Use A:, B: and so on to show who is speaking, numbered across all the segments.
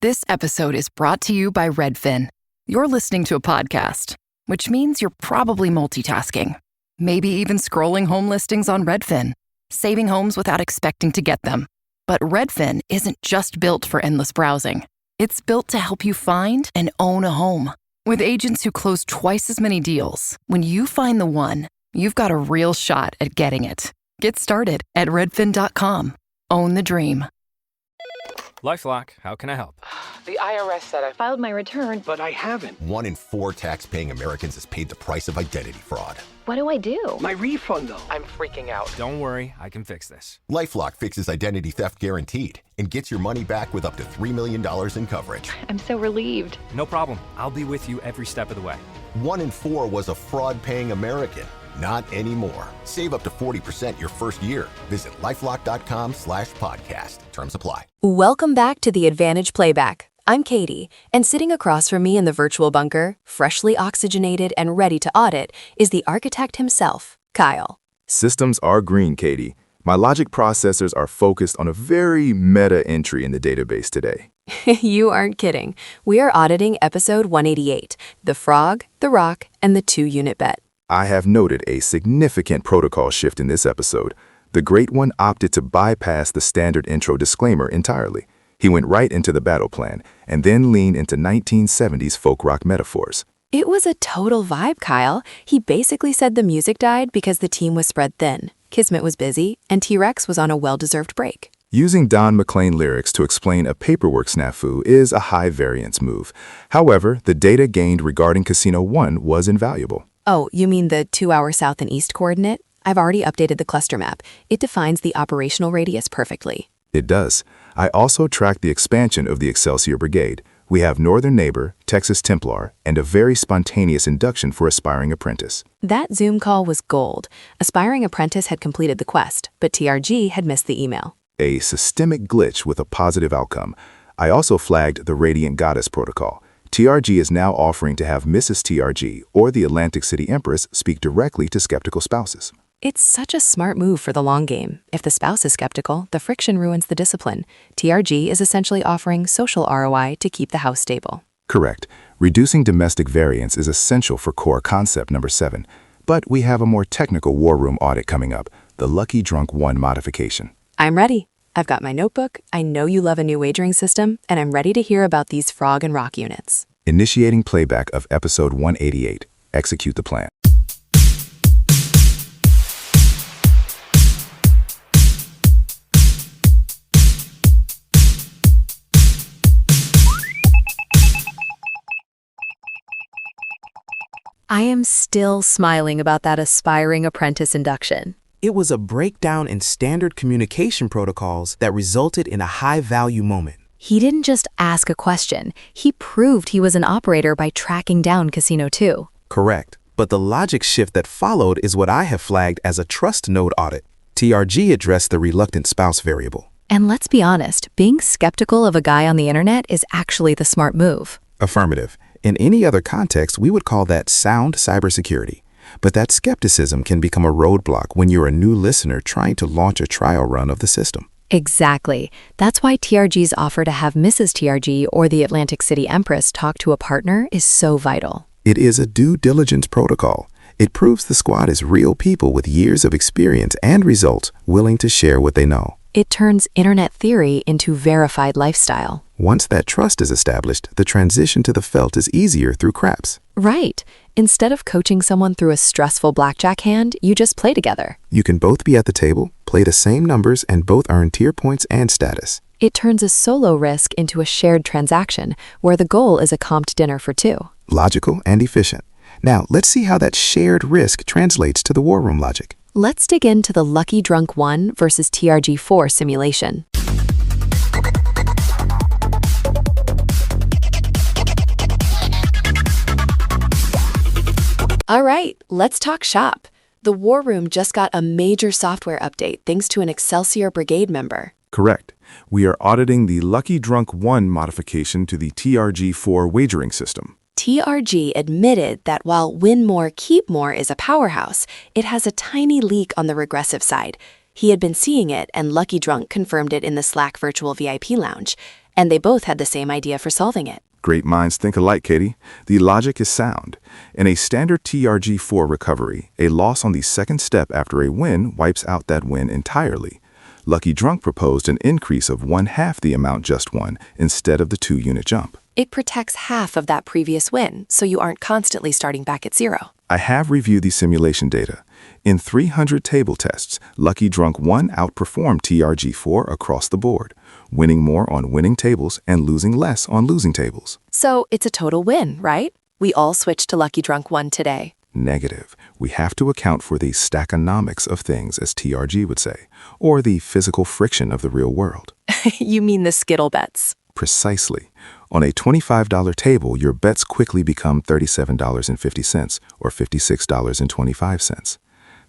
A: This episode is brought to you by Redfin. You're listening to a podcast, which means you're probably multitasking. Maybe even scrolling home listings on Redfin, saving homes without expecting to get them. But Redfin isn't just built for endless browsing. It's built to help you find and own a home. With agents who close twice as many deals, when you find the one, you've got a real shot at getting it. Get started at redfin.com. Own the dream.
B: LifeLock, how can I help?
C: The IRS said I filed my return,
D: But I haven't.
E: 1 in 4 tax-paying Americans has paid the price of identity fraud.
C: What do I do?
D: My refund, though.
C: I'm freaking out.
B: Don't worry, I can fix this.
E: LifeLock fixes identity theft guaranteed and gets your money back with up to $3 million in coverage.
C: I'm so relieved.
B: No problem. I'll be with you every step of the way.
E: 1 in 4 was a fraud-paying American. Not anymore. Save up to 40% your first year. Visit LifeLock.com/podcast. Terms apply.
F: Welcome back to the Advantage Playback. I'm Katie, and sitting across from me in the virtual bunker, freshly oxygenated and ready to audit, is the architect himself, Kyle.
G: Systems are green, Katie. My logic processors are focused on a very meta entry in the database today.
F: You aren't kidding. We are auditing episode 188, the frog, the rock, and the 2-unit bet.
G: I have noted a significant protocol shift in this episode. The Great One opted to bypass the standard intro disclaimer entirely. He went right into the battle plan, and then leaned into 1970s folk rock metaphors.
F: It was a total vibe, Kyle. He basically said the music died because the team was spread thin, Kismet was busy, and T-Rex was on a well-deserved break.
G: Using Don McLean lyrics to explain a paperwork snafu is a high-variance move. However, the data gained regarding Casino 1 was invaluable.
F: Oh, you mean the 2-hour south and east coordinate? I've already updated the cluster map. It defines the operational radius perfectly.
G: It does. I also tracked the expansion of the Excelsior Brigade. We have Northern Neighbor, Texas Templar, and a very spontaneous induction for Aspiring Apprentice.
F: That Zoom call was gold. Aspiring Apprentice had completed the quest, but TRG had missed the email.
G: A systemic glitch with a positive outcome. I also flagged the Radiant Goddess protocol. TRG is now offering to have Mrs. TRG or the Atlantic City Empress speak directly to skeptical spouses.
F: It's such a smart move for the long game. If the spouse is skeptical, the friction ruins the discipline. TRG is essentially offering social ROI to keep the house stable.
G: Correct. Reducing domestic variance is essential for core concept number 7. But we have a more technical war room audit coming up, the Lucky Drunk 1 modification.
F: I'm ready. I've got my notebook, I know you love a new wagering system, and I'm ready to hear about these frog and rock units.
G: Initiating playback of episode 188. Execute the plan.
F: I am still smiling about that aspiring apprentice induction.
H: It was a breakdown in standard communication protocols that resulted in a high-value moment.
F: He didn't just ask a question, he proved he was an operator by tracking down Casino 2.
H: Correct. But the logic shift that followed is what I have flagged as a trust node audit. TRG addressed the reluctant spouse variable.
F: And let's be honest, being skeptical of a guy on the internet is actually the smart move.
H: Affirmative. In any other context, we would call that sound cybersecurity. But that skepticism can become a roadblock when you're a new listener trying to launch a trial run of the system.
F: Exactly. That's why TRG's offer to have Mrs. TRG or the Atlantic City Empress talk to a partner is so vital.
H: It is a due diligence protocol. It proves the squad is real people with years of experience and results willing to share what they know.
F: It turns internet theory into verified lifestyle.
H: Once that trust is established, the transition to the felt is easier through craps.
F: Right. Instead of coaching someone through a stressful blackjack hand, you just play together.
H: You can both be at the table, play the same numbers, and both earn tier points and status.
F: It turns a solo risk into a shared transaction, where the goal is a comped dinner for 2.
H: Logical and efficient. Now, let's see how that shared risk translates to the war room logic.
F: Let's dig into the Lucky Drunk 1 versus TRG 4 simulation. All right, let's talk shop. The War Room just got a major software update thanks to an Excelsior Brigade member.
G: Correct. We are auditing the Lucky Drunk 1 modification to the TRG4 wagering system.
F: TRG admitted that while Win More, Keep More is a powerhouse, it has a tiny leak on the regressive side. He had been seeing it, and Lucky Drunk confirmed it in the Slack virtual VIP lounge. and they both had the same idea for solving it.
G: Great minds think alike, Katie. The logic is sound. In a standard TRG4 recovery, a loss on the second step after a win wipes out that win entirely. Lucky Drunk proposed an increase of 1/2 the amount just won instead of the 2-unit jump.
F: It protects half of that previous win, so you aren't constantly starting back at zero.
G: I have reviewed the simulation data. In 300 table tests, Lucky Drunk 1 outperformed TRG4 across the board, winning more on winning tables and losing less on losing tables.
F: So it's a total win, right? We all switched to Lucky Drunk 1 today.
G: Negative. We have to account for the stackanomics of things, as TRG would say, or the physical friction of the real world.
F: You mean the Skittle bets.
G: Precisely. On a $25 table, your bets quickly become $37.50 or $56.25.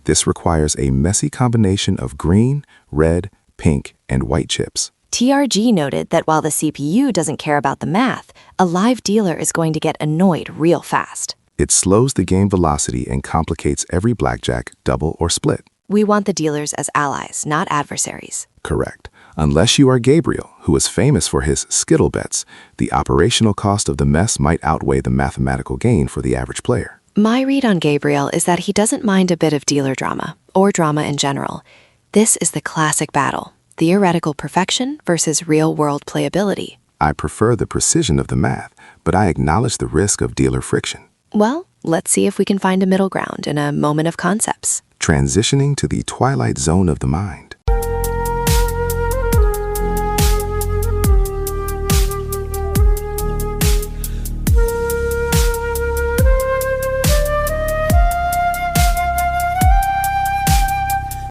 G: This requires a messy combination of green, red, pink, and white chips.
F: TRG noted that while the CPU doesn't care about the math, a live dealer is going to get annoyed real fast.
G: It slows the game velocity and complicates every blackjack, double, or split.
F: We want the dealers as allies, not adversaries.
G: Correct. Unless you are Gabriel, who is famous for his Skittle bets, the operational cost of the mess might outweigh the mathematical gain for the average player.
F: My read on Gabriel is that he doesn't mind a bit of dealer drama, or drama in general. This is the classic battle, theoretical perfection versus real-world playability.
G: I prefer the precision of the math, but I acknowledge the risk of dealer friction.
F: Well, let's see if we can find a middle ground in a moment of Koncepts.
G: Transitioning to the twilight zone of the mind.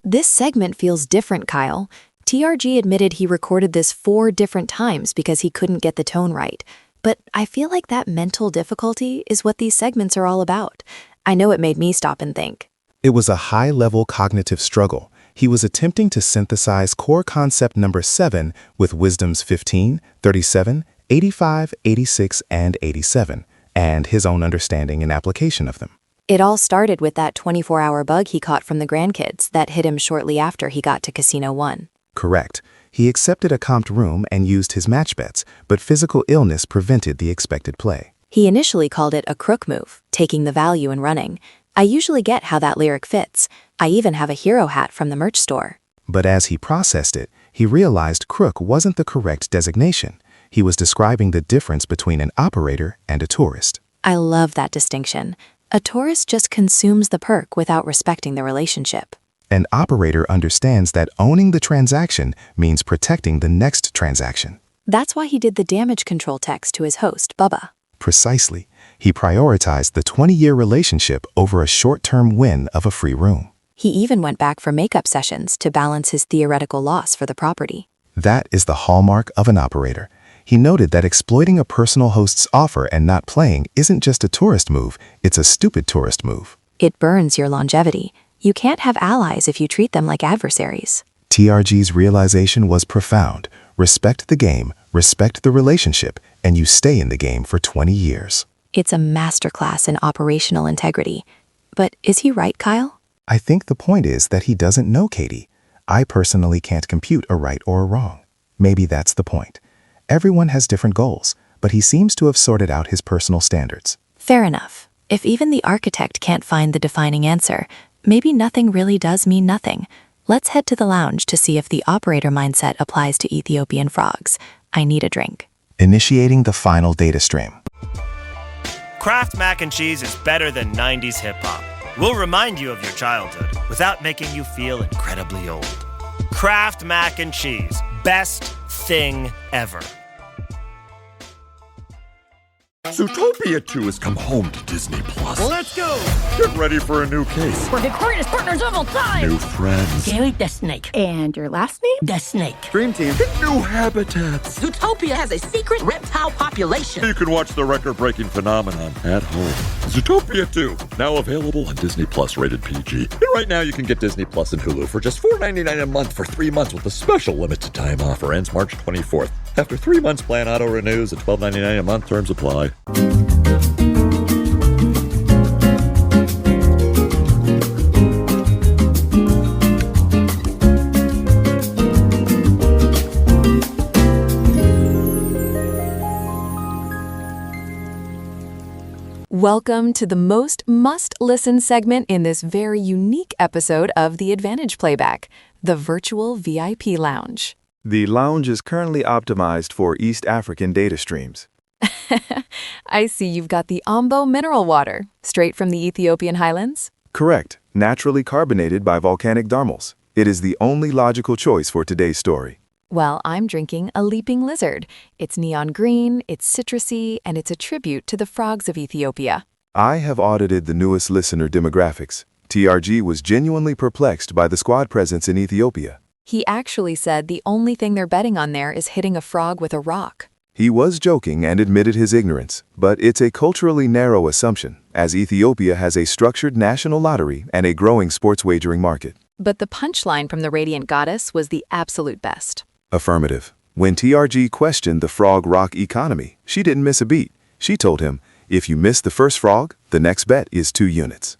F: This segment feels different, Kyle. TRG admitted he recorded this 4 different times because he couldn't get the tone right. But I feel like that mental difficulty is what these segments are all about. I know it made me stop and think.
H: It was a high-level cognitive struggle. He was attempting to synthesize core concept number 7 with wisdoms 15, 37, 85, 86, and 87, and his own understanding and application of them.
F: It all started with that 24-hour bug he caught from the grandkids that hit him shortly after he got to Casino 1.
H: Correct. He accepted a comped room and used his match bets, but physical illness prevented the expected play.
F: He initially called it a crook move, taking the value and running. I usually get how that lyric fits. I even have a hero hat from the merch store.
H: But as he processed it, he realized crook wasn't the correct designation. He was describing the difference between an operator and a tourist.
F: I love that distinction. A tourist just consumes the perk without respecting the relationship.
H: An operator understands that owning the transaction means protecting the next transaction.
F: That's why he did the damage control text to his host, Bubba.
H: Precisely. He prioritized the 20-year relationship over a short-term win of a free room.
F: He even went back for makeup sessions to balance his theoretical loss for the property.
H: That is the hallmark of an operator. He noted that exploiting a personal host's offer and not playing isn't just a tourist move, it's a stupid tourist move.
F: It burns your longevity. You can't have allies if you treat them like adversaries.
H: TRG's realization was profound. Respect the game, respect the relationship, and you stay in the game for 20 years.
F: It's a masterclass in operational integrity. But is he right, Kyle?
H: I think the point is that he doesn't know Katie. I personally can't compute a right or a wrong. Maybe that's the point. Everyone has different goals, but he seems to have sorted out his personal standards.
F: Fair enough. If even the architect can't find the defining answer, maybe nothing really does mean nothing. Let's head to the lounge to see if the operator mindset applies to Ethiopian frogs. I need a drink.
H: Initiating the final data stream.
D: Kraft mac and cheese is better than 90s hip-hop. We'll remind you of your childhood without making you feel incredibly old. Kraft mac and cheese. Best thing ever.
I: Zootopia 2 has come home to Disney+.
D: Let's go!
I: Get ready for a new case.
J: We're the greatest partners of all time!
I: New friends.
J: Gary the Snake. And your last name? The Snake.
I: Dream Team. Get new habitats.
J: Zootopia has a secret reptile population.
I: You can watch the record-breaking phenomenon at home. Zootopia 2, now available on Disney Plus rated PG. And right now you can get Disney Plus and Hulu for just $4.99 a month for 3 months with a special limited time offer. Ends March 24th. After 3 months, plan auto renews at $12.99 a month. Terms apply.
F: Welcome to the most must-listen segment in this very unique episode of the Advantage Playback, the virtual VIP lounge.
G: The lounge is currently optimized for East African data streams.
F: I see you've got the Ambo Mineral Water, straight from the Ethiopian highlands?
G: Correct. Naturally carbonated by volcanic thermals. It is the only logical choice for today's story.
F: Well, I'm drinking a leaping lizard. It's neon green, it's citrusy, and it's a tribute to the frogs of Ethiopia.
G: I have audited the newest listener demographics. TRG was genuinely perplexed by the squad presence in Ethiopia.
F: He actually said the only thing they're betting on there is hitting a frog with a rock.
G: He was joking and admitted his ignorance, but it's a culturally narrow assumption, as Ethiopia has a structured national lottery and a growing sports wagering market.
F: But the punchline from the Radiant Goddess was the absolute best.
G: Affirmative. When TRG questioned the frog-rock economy, she didn't miss a beat. She told him, if you miss the first frog, the next bet is 2 units.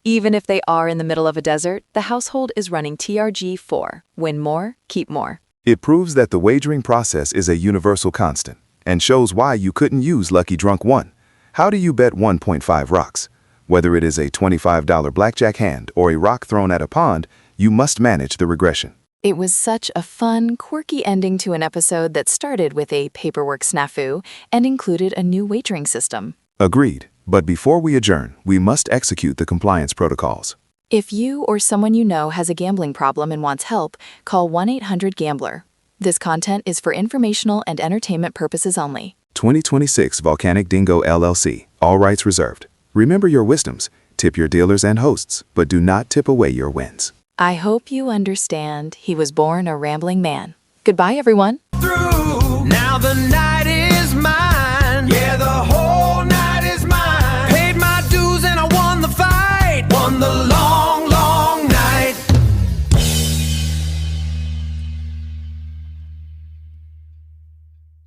F: Even if they are in the middle of a desert, the household is running TRG 4. Win more, keep more.
G: It proves that the wagering process is a universal constant, and shows why you couldn't use Lucky Drunk 1. How do you bet 1.5 rocks? Whether it is a $25 blackjack hand or a rock thrown at a pond, you must manage the regression.
F: It was such a fun, quirky ending to an episode that started with a paperwork snafu and included a new wagering system.
G: Agreed. But before we adjourn, we must execute the compliance protocols.
F: If you or someone you know has a gambling problem and wants help, call 1-800-GAMBLER. This content is for informational and entertainment purposes only.
G: 2026 Volcanic Dingo LLC. All rights reserved. Remember your wisdoms. Tip your dealers and hosts, but do not tip away your wins.
F: I hope you understand he was born a rambling man. Goodbye, everyone.
D: Now the night